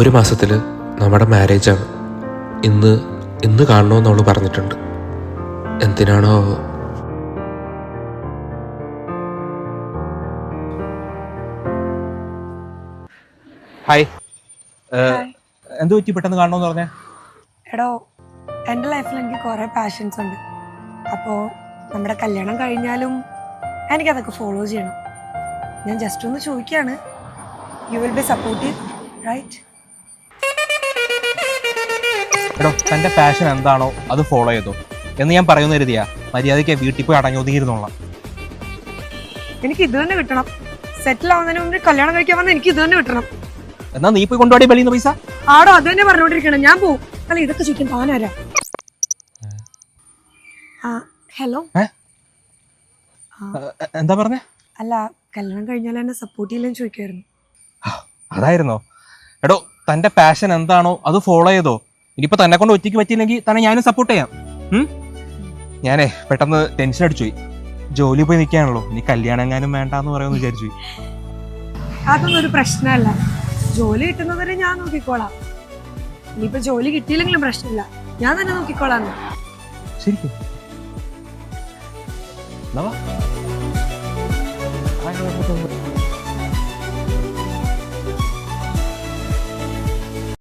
ഒരു മാസത്തിൽ നമ്മുടെ മാരേജാണ്. ഇന്ന് ഇന്ന് കാണണമെന്ന് അവൾ പറഞ്ഞിട്ടുണ്ട്. എന്തിനാണോ ഹായ്, എന്ത് പറ്റി പെട്ടെന്ന് കാണണമെന്ന് പറഞ്ഞേ? എടോ, എൻ്റെ ലൈഫിൽ എനിക്ക് കുറേ പാഷൻസ് ഉണ്ട്. അപ്പോൾ നമ്മുടെ കല്യാണം കഴിഞ്ഞാലും എനിക്കതൊക്കെ ഫോളോ ചെയ്യണം. ഞാൻ ജസ്റ്റ് ഒന്ന് ചോദിക്കുകയാണ്. You will be supportive, right? എടോ, തൻ്റെ പാഷൻ എന്താണോ അത് ഫോളോ ചെയ്തോ എന്ന് ഞാൻ പറയുന്ന കരുതിയാ. മര്യാദയ്ക്ക് വീട്ടിൽ പോയി അടങ്ങി ഒതുങ്ങിയിരുന്നോളാം. എനിക്ക് ഇത് തന്നെ കിട്ടണം. സെറ്റിൽ ആവുന്നതിന് മുമ്പ് കല്യാണം കഴിക്കാൻ വന്നാൽ എനിക്ക് ഇത് തന്നെ കിട്ടണം. എന്നാ നീ പോയി കൊണ്ടുപോയി വെളിയുന്ന പൈസ. ആടോ, അത് തന്നെ പറഞ്ഞോണ്ടിരിക്കണം. ഞാൻ പോവും. അല്ല, ഇതൊക്കെ ചോദിക്കാൻ താനാരാ? ഹലോ. എന്താ പറഞ്ഞേ? അല്ല, കല്യാണം കഴിഞ്ഞാൽ എന്നെ സപ്പോർട്ട് ചെയ്യില്ലെന്ന് ചോദിക്കുമായിരുന്നു. അതായിരുന്നോ? എടോ, തൻ്റെ പാഷൻ എന്താണോ അത് ഫോളോ ചെയ്തോ. ഇനിയിപ്പോൾ തന്നെ കൊണ്ട് ഒറ്റയ്ക്ക് പറ്റിയില്ലെങ്കിൽ തന്നെ ഞാനും സപ്പോർട്ട് ചെയ്യാം. ഞാനേ പെട്ടെന്ന് ടെൻഷൻ അടിച്ചു പോയി. ജോലി പോയി നിൽക്കുകയാണല്ലോ, ഇനി കല്യാണം എങ്ങാനും വേണ്ടാന്ന് പറയുമെന്ന് വിചാരിച്ചു. അതൊന്നും ഒരു പ്രശ്നമല്ല. ജോലി കിട്ടുന്നവരെ ഞാൻ നോക്കിക്കോളാം. ഇനിയിപ്പോ ജോലി കിട്ടിയില്ലെങ്കിലും പ്രശ്നമില്ല, ഞാൻ തന്നെ നോക്കിക്കോളാം. ശരിക്കും എന്നാ വാ.